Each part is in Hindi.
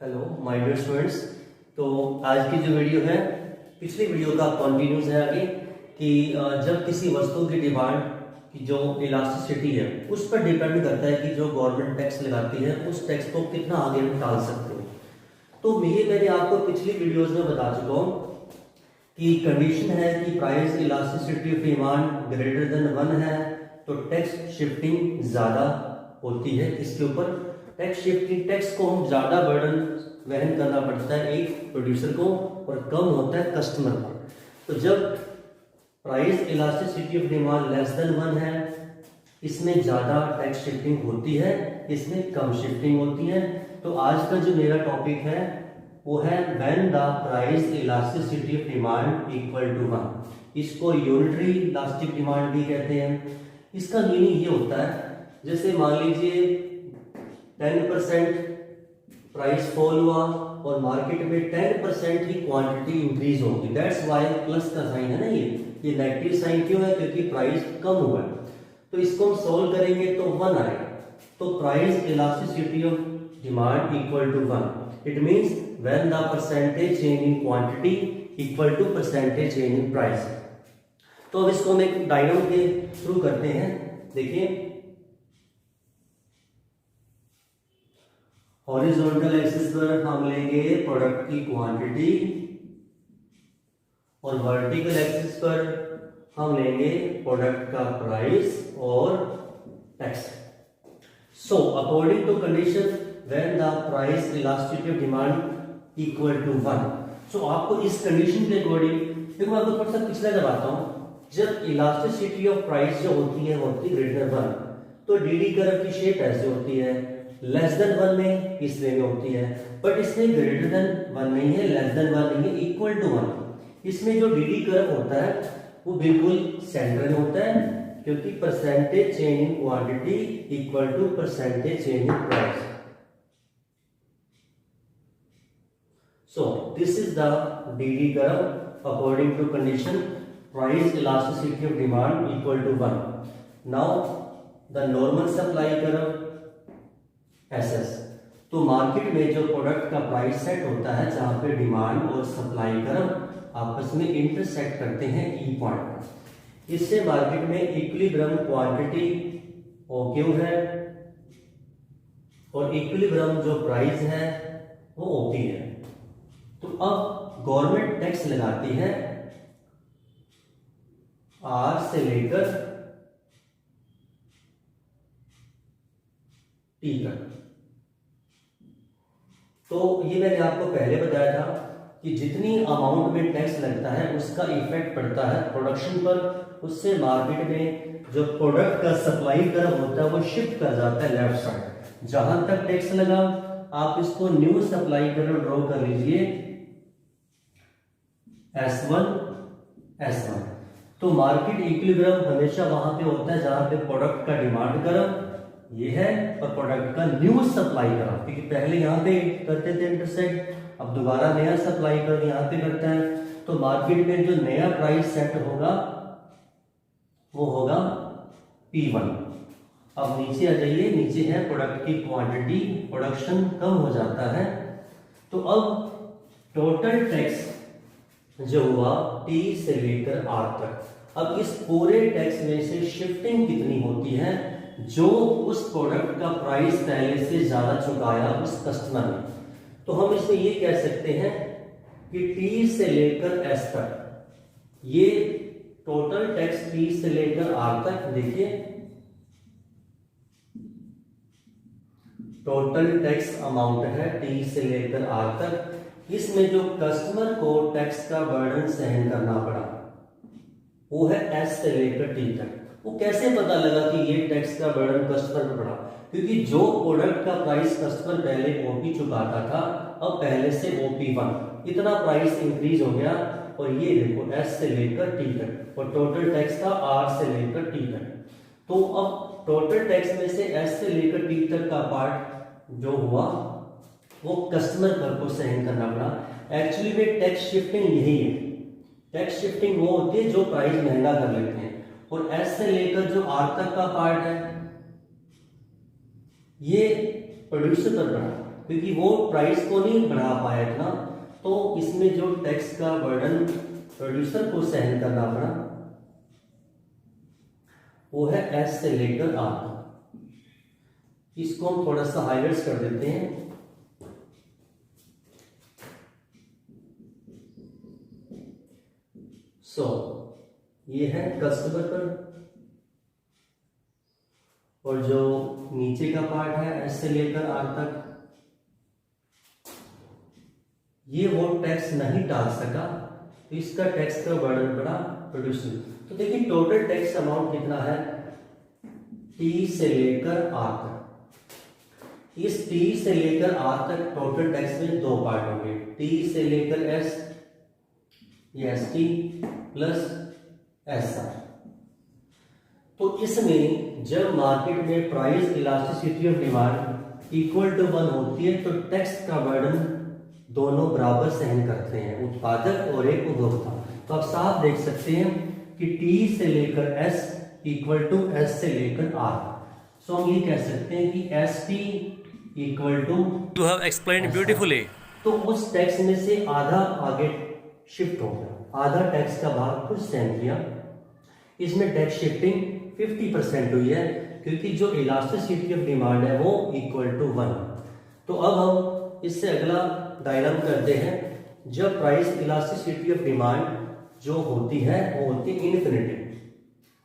Hello my dear students. तो आज की जो वीडियो है पिछली वीडियो का कंटिन्यूस है आगे कि जब किसी वस्तु की डिमांड की जो इलास्टिसिटी है उस पर डिपेंड करता है कि जो गवर्नमेंट टैक्स लगाती है उस टैक्स को कितना आगे हम टाल सकते हो। तो मैंने आपको पिछली वीडियोज में बता चुका हूँ कि कंडीशन है कि price elasticity of demand greater than 1 है तो टैक्स शिफ्टिंग ज्यादा होती है। इसके ऊपर टैक्स शिफ्टिंग टैक्स को हम ज्यादा बर्डन वहन करना पड़ता है एक प्रोड्यूसर को और कम होता है कस्टमर पर। तो जब price elasticity of demand less than 1 है इसमें ज्यादा टैक्स शिफ्टिंग होती है, इसमें कम शिफ्टिंग होती है। तो आज का जो मेरा टॉपिक है वो है when the price elasticity of demand equal to 1। इसको यूनिटरी इलास्टिक डिमांड भी कहते हैं। इसका मीनिंग ये होता है जैसे मान लीजिए 10% प्राइस फॉल हुआ और मार्केट में 10% ही क्वांटिटी इंक्रीज होगी, दैट्स वाई प्लस का साइन है ना। ये नेगेटिव साइन क्यों है? क्योंकि प्राइस कम हुआ है। तो इसको हम सोल्व करेंगे तो 1 आएगा। तो price elasticity of demand equal to 1, it means when the percentage change in quantity equal to percentage change in price. तो अब इसको हम एक डायग्राम के थ्रू करते हैं। देखिए हॉरिजॉन्टल एक्सिस पर हम लेंगे प्रोडक्ट की क्वांटिटी और वर्टिकल एक्सिस पर हम लेंगे प्रोडक्ट का प्राइस और tax. So according to condition when the price elasticity of demand equal to 1। So आपको इस कंडीशन के अकॉर्डिंग देखो, मैं आपको थोड़ा सा पिछला जब जब इलास्टिसिटी ऑफ प्राइस जो होती है ग्रेटर देन 1 तो डीडी कर्व की शेप ऐसे होती है, लेस देन 1 में इस वे में होती है, बट इसमें ग्रेटर देन 1 नहीं है, लेस देन 1 नहीं है, इक्वल टू 1। इसमें जो डीडी कर्व होता है वो बिल्कुल सेंटर में होता है क्योंकि percentage change in quantity equal to percentage change in price. So this is the DD curve according to condition price elasticity of demand equal to 1। Now the normal supply curve SS। तो मार्केट में जो प्रोडक्ट का प्राइस सेट होता है जहां पे डिमांड और सप्लाई कर्व आपस में इंटरसेक्ट करते हैं ई पॉइंट, इससे मार्केट में इक्विलिब्रियम क्वांटिटी OQ है और इक्विलिब्रियम जो प्राइस है वो OP है। तो अब गवर्नमेंट टैक्स लगाती है R से लेकर T तक। तो ये मैंने आपको पहले बताया था कि जितनी अमाउंट में टैक्स लगता है उसका इफेक्ट पड़ता है प्रोडक्शन पर, उससे मार्केट में जो प्रोडक्ट का सप्लाई कर्व होता है वो शिफ्ट कर जाता है लेफ्ट साइड। जहां तक टैक्स लगा आप इसको न्यू सप्लाई कर्व ड्रॉ कर लीजिए S1 S1। तो मार्केट इक्विलिब्रियम हमेशा वहां पे होता है जहां पे प्रोडक्ट का डिमांड कर्व ये है और प्रोडक्ट का न्यू सप्लाई कर्व, क्योंकि पहले यहाँ पे करते थे इंटरसेक्ट, अब दोबारा नया सप्लाई कर्व यहाँ पे करता है। तो मार्केट में जो नया प्राइस सेट होगा वो होगा P1। अब नीचे आ जाइए, नीचे है प्रोडक्ट की क्वांटिटी, प्रोडक्शन कम हो जाता है। तो अब टोटल टैक्स जो हुआ T से लेकर R तक, अब इस पूरे टैक्स में से शिफ्टिंग कितनी होती है जो उस प्रोडक्ट का प्राइस पहले से ज्यादा चुकाया उस कस्टमर ने। तो हम इसमें ये कह सकते हैं कि T से लेकर S तक ये टोटल टैक्स T से लेकर R तक, देखिए टोटल टैक्स अमाउंट है T से लेकर R तक। इसमें जो कस्टमर को टैक्स का बर्डन सहन करना पड़ा वो है S से लेकर T तक। वो कैसे पता लगा कि ये टैक्स का बर्डन कस्टमर पर पड़ा? क्योंकि जो प्रोडक्ट का प्राइस कस्टमर पहले OP चुकाता था अब पहले से OP1 इतना प्राइस इंक्रीज हो गया और ये देखो S से लेकर T तक और टोटल टैक्स था R से लेकर T तक। तो अब टोटल टैक्स में से S से लेकर T तक का पार्ट जो हुआ वो कस्टमर पर को सहन करना पड़ा। एक्चुअली में टैक्स शिफ्टिंग यही है। टैक्स शिफ्टिंग वो होती है जो प्राइस महंगा कर लेते हैं, और S से लेकर जो R तक का पार्ट है ये प्रोड्यूसर पर पड़ा। क्योंकि वो प्राइस को नहीं बढ़ा पाया इतना, तो इसमें जो टैक्स का बर्डन प्रोड्यूसर को सहन करना पड़ा वो है एस से लेकर आर तक। इसको हम थोड़ा सा हाईलाइट कर देते हैं। सो ये है कस्टमर पर, और जो नीचे का पार्ट है एस से लेकर आर तक, ये वो टैक्स नहीं टाल सका, तो इसका टैक्स का बर्डन पड़ा प्रोड्यूसर। तो देखिए टोटल टैक्स अमाउंट कितना है, टी से लेकर आर तक। इस टी से लेकर आर तक टोटल टैक्स में दो पार्ट होंगे, टी से लेकर एस, ये S T plus S R. तो इसमें जब मार्केट में price elasticity of demand equal to 1 होती है, तो टैक्स का बर्डन दोनों बराबर सहन करते हैं, उत्पादक और एक उपभोक्ता। तो आप साफ देख सकते हैं कि टी से लेकर एस इक्वल टू एस से लेकर आर। सो हम ये कह सकते हैं कि S T equal to You have explained beautifully. तो उस टैक्स में से आधा आगे शिफ्ट हो गया, आधा टैक्स का भाग खुद सहन किया। इसमें टैक्स शिफ्टिंग 50% हुई है, क्योंकि जो इलास्टिसिटी ऑफ डिमांड है वो इक्वल टू 1। तो अब हम इससे अगला डायग्राम करते हैं। जब प्राइस इलास्टिसिटी ऑफ डिमांड जो होती है वो होती है इन्फिनिटी।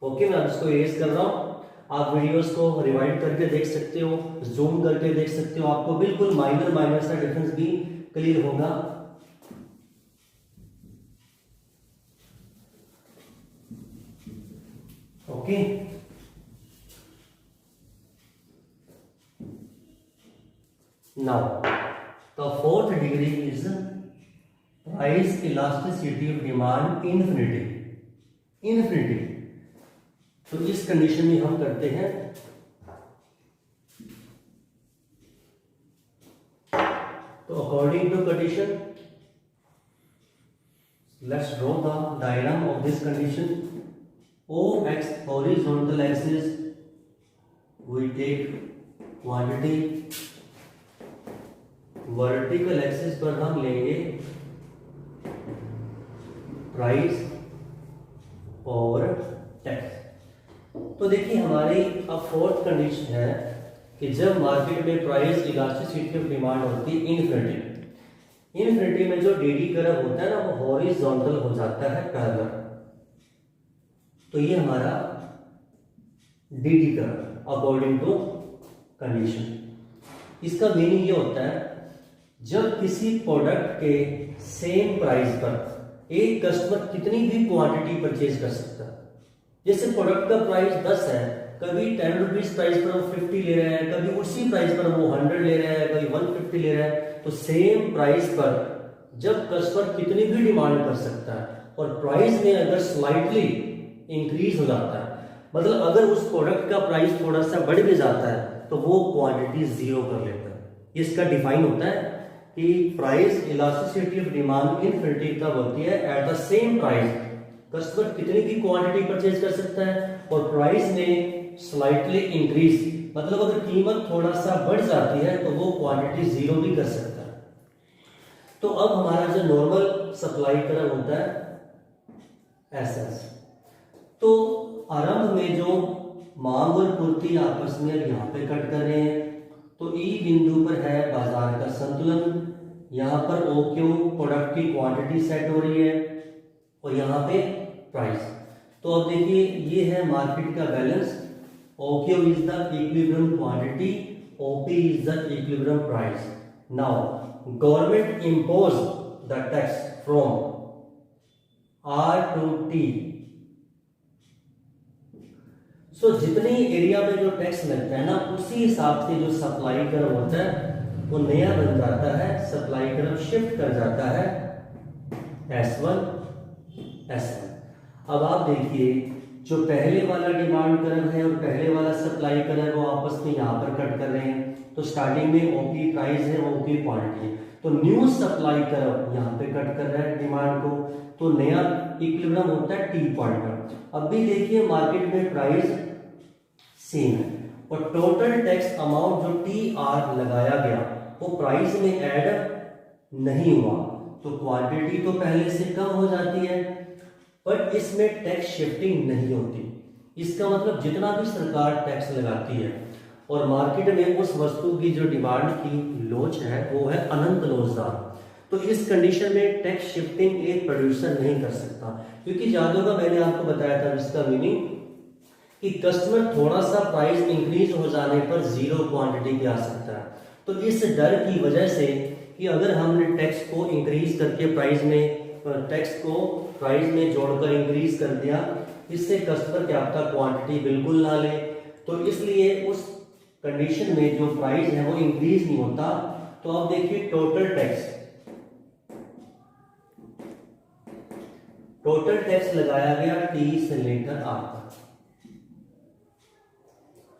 ओके, मैं इसको इरेज कर रहा हूं, आप वीडियोस को रिवाइंड करके देख सकते हो, जूम करके देख सकते हो, आपको बिल्कुल माइनर सा डिफरेंस भी क्लियर होगा। Okay, now the fourth degree is price elasticity of demand infinity. तो इस कंडीशन में हम करते हैं, तो according to condition let's draw the diagram of this condition. OX horizontal axis we take quantity, vertical axis पर हम लेंगे प्राइस और टैक्स। तो देखिए हमारी अब फोर्थ कंडीशन है कि जब मार्केट में प्राइस इलास्टिसिटी ऑफ डिमांड होती है इन्फिनिटी में जो डीडी कर्व होता है ना वो हॉरिजॉन्टल हो जाता है पैरेलल। तो ये हमारा DD curve according to condition. इसका मीनिंग ये होता है जब किसी प्रोडक्ट के सेम प्राइस पर एक कस्टमर कितनी भी क्वांटिटी परचेज कर सकता है। जैसे प्रोडक्ट का प्राइस 10 है, कभी 10 रुपीज प्राइस पर वो 50 ले रहा है, कभी उसी प्राइस पर वो 100 ले रहा है, कभी 150 ले रहा है। तो सेम प्राइस पर जब कस्टमर कितनी भी डिमांड कर सकता है और प्राइस में अगर स्लाइटली इंक्रीज हो जाता है, मतलब अगर उस प्रोडक्ट का प्राइस थोड़ा सा बढ़ भी जाता है तो वो क्वांटिटी जीरो कर लेता है। इसका डिफाइन होता है कि price elasticity of demand infinity कब होती है, at the same price customer कितनी भी क्वांटिटी परचेज कर सकता है और प्राइस में स्लाइटली इंक्रीज, मतलब अगर कीमत थोड़ा सा बढ़ जाती है तो वो क्वांटिटी जीरो भी कर सकता है। तो अब हमारा जो नॉर्मल सप्लाई कर्व होता है एसएस, तो आरंभ में जो मांग और पूर्ति आपस में यहाँ पे कट कर रहे हैं, तो ई बिंदु पर है बाजार का संतुलन, यहाँ पर ओ क्यू प्रोडक्ट की क्वांटिटी सेट हो रही है और यहाँ पे प्राइस। तो अब देखिए ये है मार्केट का balance, O Q is the equilibrium quantity, OP is the equilibrium price. Now government impose the tax from R to T. So जितनी एरिया में जो टैक्स लगता है ना उसी हिसाब से जो सप्लाई कर्व होता है वो नया बन जाता है, सप्लाई कर्व शिफ्ट कर जाता है S1 S1। अब आप देखिए जो पहले वाला डिमांड कर्व है और पहले वाला सप्लाई कर्व वो आपस में यहाँ पर कट कर रहे हैं। तो स्टार्टिंग में ओपी प्राइस है, ओपी क्वांटिटी है, तो न्यू सप्लाई कर्व यहाँ पे कट कर रहा है डिमांड को, तो नया इक्विलिब्रियम होता है टी पॉइंट पर। अब भी देखिए मार्केट में प्राइस सेम है और टोटल टैक्स अमाउंट जो टी आर लगाया गया वो प्राइस में ऐड नहीं हुआ तो क्वांटिटी तो पहले से कम हो जाती है, पर इसमें टैक्स शिफ्टिंग नहीं होती। इसका मतलब जितना भी सरकार टैक्स लगाती है और मार्केट में उस वस्तु की जो डिमांड की लोच है वो है अनंत लोचदार, तो इस कंडीशन में टैक्स शिफ्टिंग एक प्रोड्यूसर नहीं कर सकता। क्योंकि याद होगा मैंने आपको बताया था इसका मीनिंग कि कस्टमर थोड़ा सा प्राइस इंक्रीज हो जाने पर जीरो क्वांटिटी पे आ सकता है। तो इस डर की वजह से कि अगर हमने टैक्स को इंक्रीज करके प्राइस में जोड़कर इंक्रीज कर दिया, इससे कस्टमर क्या पता क्वांटिटी बिल्कुल ना ले, तो इसलिए उस कंडीशन में जो प्राइस है वो इंक्रीज नहीं होता। तो अब देखिए टोटल टैक्स लगाया गया T से लेकर R तक।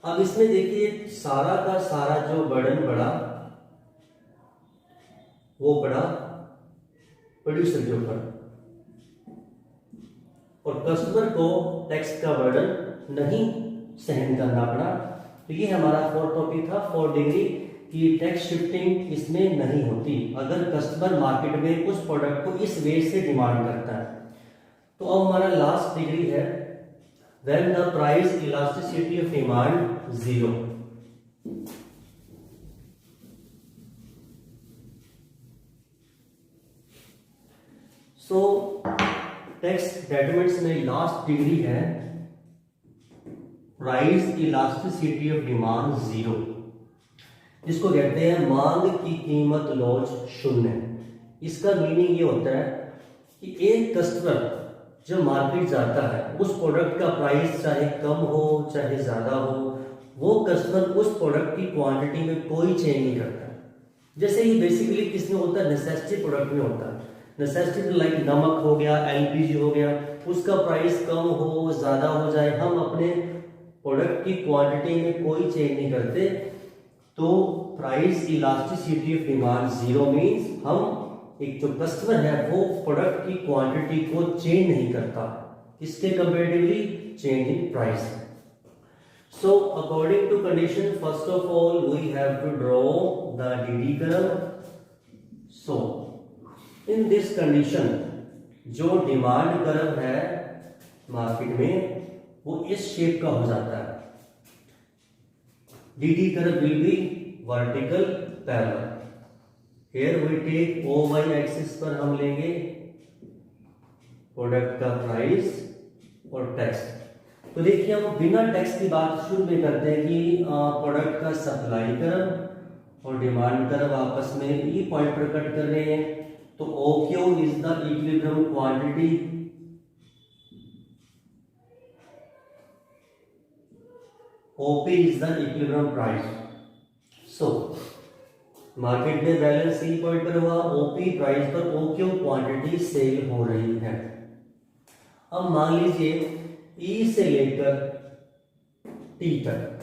अब इसमें देखिए सारा का सारा जो बर्डन बढ़ा वो पड़ा प्रोड्यूसर के ऊपर, और कस्टमर को टैक्स का बर्डन नहीं सहन करना पड़ा। तो ये हमारा फोर्थ टॉपिक था, 4 डिग्री की टैक्स शिफ्टिंग इसमें नहीं होती अगर कस्टमर मार्केट में उस प्रोडक्ट को इस वे से डिमांड करता है। तो अब हमारा लास्ट डिग्री है when the price elasticity of demand 0। So tax डेटमेंट्स में लास्ट डिग्री है प्राइस इलास्टिसिटी ऑफ डिमांड 0, जिसको कहते हैं मांग की कीमत लोच 0। इसका मीनिंग ये होता है कि एक कस्टमर जब मार्केट जाता है उस प्रोडक्ट का प्राइस चाहे कम हो चाहे ज्यादा हो, वो कस्टमर उस प्रोडक्ट की क्वांटिटी में कोई चेंज नहीं करता। जैसे ये बेसिकली किसमें होता है, नेसेसिटी प्रोडक्ट में होता है। नेसेसिटी लाइक नमक हो गया, एलपीजी हो गया, उसका प्राइस कम हो ज्यादा हो जाए, हम अपने प्रोडक्ट की क्वांटिटी में कोई चेंज नहीं करते। तो price elasticity of demand 0 means हम एक जो कस्टमर है वो प्रोडक्ट की क्वांटिटी को चेंज नहीं करता, इसके comparatively change in price. So according to condition first of all we have to draw the DD curve. So in this condition जो डिमांड कर्व है मार्केट में वो इस शेप का हो जाता है। DD curve will be vertical parallel. Here we take OY axis पर हम लेंगे प्रोडक्ट का प्राइस और टैक्स। तो देखिए हम बिना टैक्स की बात शुरू में करते हैं कि प्रोडक्ट का सप्लाई कर्व और डिमांड कर्व आपस में ई पॉइंट पर कट कर रहे हैं। तो OQ is the equilibrium quantity, OP is the equilibrium price. So market में बैलेंस ई पॉइंट पर हुआ, ओपी प्राइस पर ओक्यू क्वांटिटी सेल हो रही है। अब मान लीजिए ई से लेकर टी तक,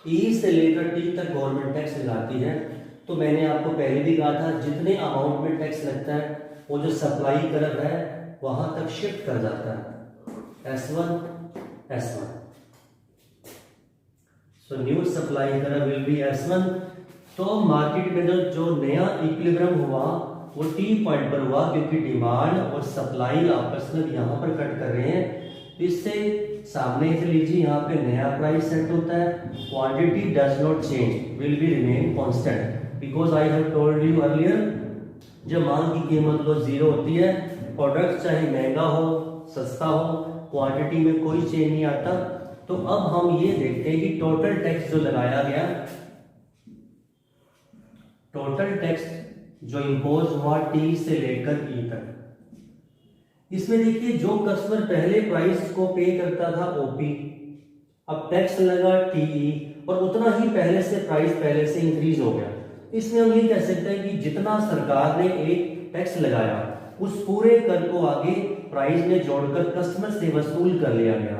ई से लेकर टी तक गवर्नमेंट टैक्स लगाती है। तो मैंने आपको पहले भी कहा था जितने अमाउंट में टैक्स लगता है वो जो सप्लाई कर्व है वहां तक शिफ्ट कर जाता है, S1 S1। So new supply curve will B S1। तो मार्केट में जो नया इक्विलिब्रियम हुआ वो टी पॉइंट पर हुआ, क्योंकि डिमांड और सप्लाई आपस में यहाँ पर कट कर रहे हैं। इससे सामने से लीजिए यहाँ पे नया प्राइस सेट होता है, quantity does not change, will be remain constant, because I have told you earlier जब मांग की कीमत लो 0 होती है, प्रोडक्ट चाहे महंगा हो सस्ता हो, क्वांटिटी में कोई चेंज नहीं आता। तो अब हम ये देखते हैं कि टोटल टैक्स जो लगाया गया, टोटल टैक्स जो इंपोज हुआ टी से लेकर ई तक, इसमें देखिए जो कस्टमर पहले प्राइस को पे करता था ओपी, अब टैक्स लगा टीई और उतना ही पहले से प्राइस पहले से इंक्रीज हो गया। इसमें हम ये कह सकते हैं कि जितना सरकार ने एक टैक्स लगाया उस पूरे कर को आगे प्राइस में जोड़कर कस्टमर से वसूल कर लिया गया।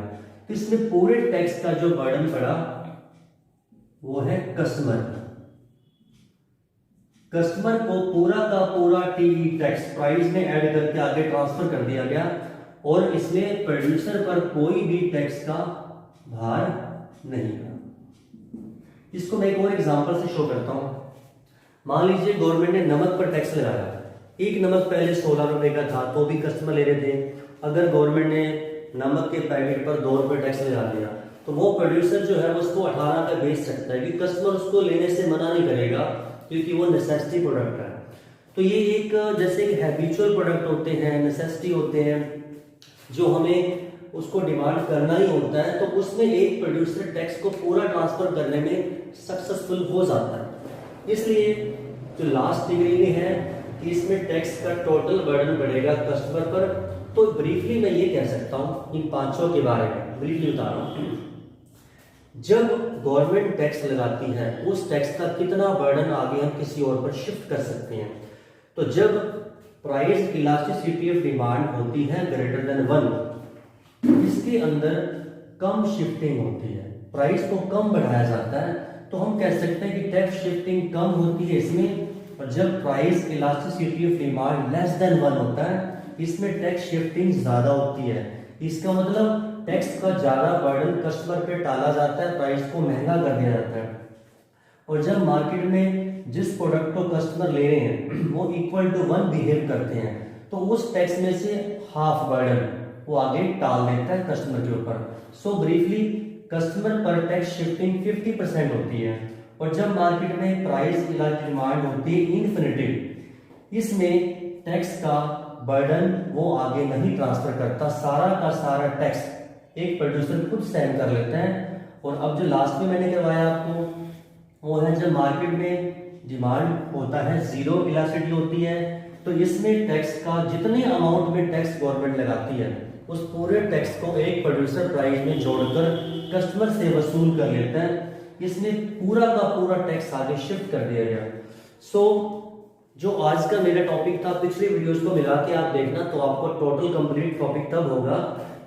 तो इसमें पूरे टैक्स का जो बर्डन पड़ा वो है कस्टमर को पूरा का पूरा टीई टैक्स प्राइस में ऐड करके आगे ट्रांसफर कर दिया गया, और इसमें प्रोड्यूसर पर कोई भी टैक्स का भार नहीं था। इसको मैं एक और एग्जांपल से शो करता हूं। मान लीजिए गवर्नमेंट ने नमक पर टैक्स लगाया, एक नमक पहले 16 रुपए का था तो भी कस्टमर ले रहे थे। अगर गवर्नमेंट ने नमक के पैकेट पर 2 रुपए टैक्स लगा दिया तो वो प्रोड्यूसर जो है उसको 18 का बेच सकता है, क्योंकि कस्टमर उसको लेने से मना नहीं करेगा, क्योंकि वो नेसेसिटी प्रोडक्ट है। तो ये एक जैसे कि हैबिचुअल प्रोडक्ट होते हैं, नेसेसिटी होते हैं, जो हमें उसको डिमांड करना ही होता है, तो उसमें एक प्रोड्यूसर टैक्स को पूरा ट्रांसफर करने में सक्सेसफुल हो जाता है। इसलिए जो लास्ट डिग्री में है कि इसमें टैक्स का टोटल बर्डन बढ़ेगा कस्टमर पर। तो ब्रीफली मैं ये कह सकता हूं इन पांचों के बारे में ब्रीफली बता रहा हूं। जब गवर्नमेंट टैक्स लगाती है उस टैक्स का कितना बर्डन आगे हम किसी और पर शिफ्ट कर सकते हैं। तो जब प्राइस इलास्टिसिटी ऑफ डिमांड होती है ग्रेटर देन 1, इसके अंदर कम शिफ्टिंग होती है, प्राइस को कम बढ़ाया जाता है, तो हम कह सकते हैं कि टैक्स शिफ्टिंग कम होती है इसमें। और जब price elasticity of demand less than 1 होता है, इसमें टैक्स शिफ्टिंग ज्यादा होती है। इसका मतलब टैक्स का ज्यादा बर्डन कस्टमर पे टाला जाता है, प्राइस को महंगा कर दिया जाता है। और जब मार्केट में जिस प्रोडक्ट को कस्टमर ले रहे हैं वो इक्वल टू 1 बिहेव करते हैं, तो उस टैक्स में से हाफ बर्डन वो आगे टाल देता है कस्टमर के ऊपर। सो ब्रीफली कस्टमर पर टैक्स शिफ्टिंग 50% होती है। और जब मार्केट में प्राइस डिमांड होती है इन्फिनिटिव, इसमें टैक्स का बर्डन वो आगे नहीं ट्रांसफर करता, सारा का सारा टैक्स एक प्रोड्यूसर खुद सहन कर लेता है। और अब जो लास्ट में मैंने करवाया आपको वो है जब मार्केट में डिमांड होता है, जीरो इलास्टिसिटी होती है, तो इसमें टैक्स का जितने अमाउंट में टैक्स गवर्नमेंट लगाती है उस पूरे टैक्स को एक प्रोड्यूसर प्राइस में जोड़कर कस्टमर से वसूल कर लेता है। इसमें पूरा का पूरा टैक्स आगे शिफ्ट कर दिया गया। सो जो आज का मेरा टॉपिक था, पिछले वीडियोस को मिला के आप देखना तो आपको टोटल कंप्लीट टॉपिक तब होगा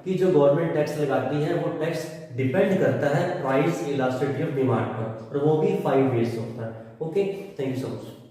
कि जो गवर्नमेंट टैक्स लगाती है वो टैक्स डिपेंड करता है प्राइस इलास्टिसिटी ऑफ डिमांड पर, और वो भी 5 वेज होता है। Okay, thank you so much.